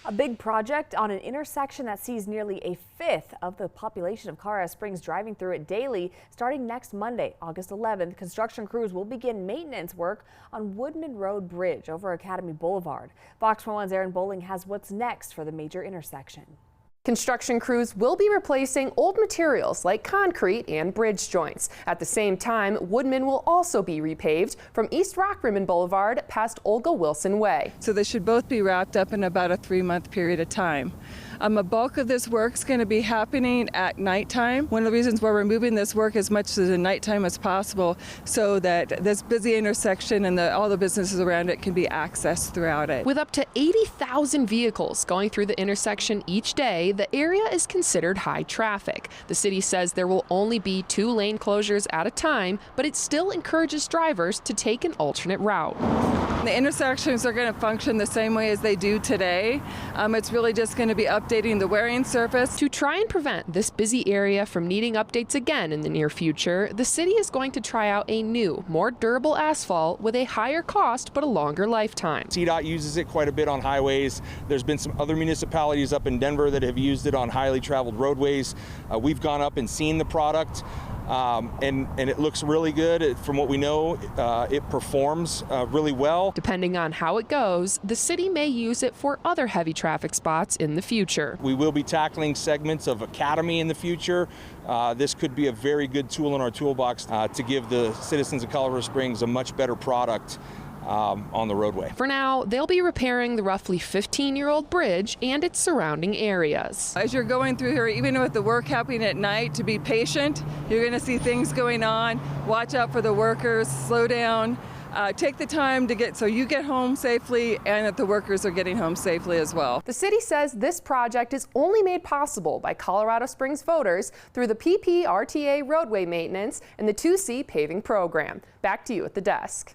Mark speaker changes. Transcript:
Speaker 1: A big project on an intersection that sees nearly a fifth of the population of Colorado Springs driving through it daily. Starting next Monday, August 11th, construction crews will begin maintenance work on Woodmen Road Bridge over Academy Boulevard. Fox 41's Aaron Bowling has what's next for the major intersection.
Speaker 2: Construction crews will be replacing old materials like concrete and bridge joints. At the same time, Woodmen will also be repaved from East Rock Rimmon Boulevard past Olga Wilson Way.
Speaker 3: So they should both be wrapped up in about a 3-month period of time. A bulk of this work is going to be happening at nighttime. One of the reasons why we're moving this work as much as the nighttime as possible so that this busy intersection and all the businesses around it can be accessed throughout it.
Speaker 2: With up to 80,000 vehicles going through the intersection each day, the area is considered high traffic. The city says there will only be 2 lane closures at a time, but it still encourages drivers to take an alternate route.
Speaker 3: The intersections are going to function the same way as they do today. It's really just going to be updating the wearing surface.
Speaker 2: To try and prevent this busy area from needing updates again in the near future, the city is going to try out a new, more durable asphalt with a higher cost but a longer lifetime.
Speaker 4: CDOT uses it quite a bit on highways. There's been some other municipalities up in Denver that have used it on highly traveled roadways. We've gone up and seen the product. And it looks really good. From what we know, it performs really well.
Speaker 2: Depending on how it goes, the city may use it for other heavy traffic spots in the future.
Speaker 4: We will be tackling segments of Academy in the future. This could be a very good tool in our toolbox to give the citizens of Colorado Springs a much better product on the roadway.
Speaker 2: For now, they'll be repairing the roughly 15-year-old bridge and its surrounding areas.
Speaker 3: As you're going through here, even with the work happening at night, to be patient. You're going to see things going on. Watch out for the workers, slow down. Take the time to so you get home safely and that the workers are getting home safely as well.
Speaker 2: The city says this project is only made possible by Colorado Springs voters through the PPRTA roadway maintenance and the 2C paving program. Back to you at the desk.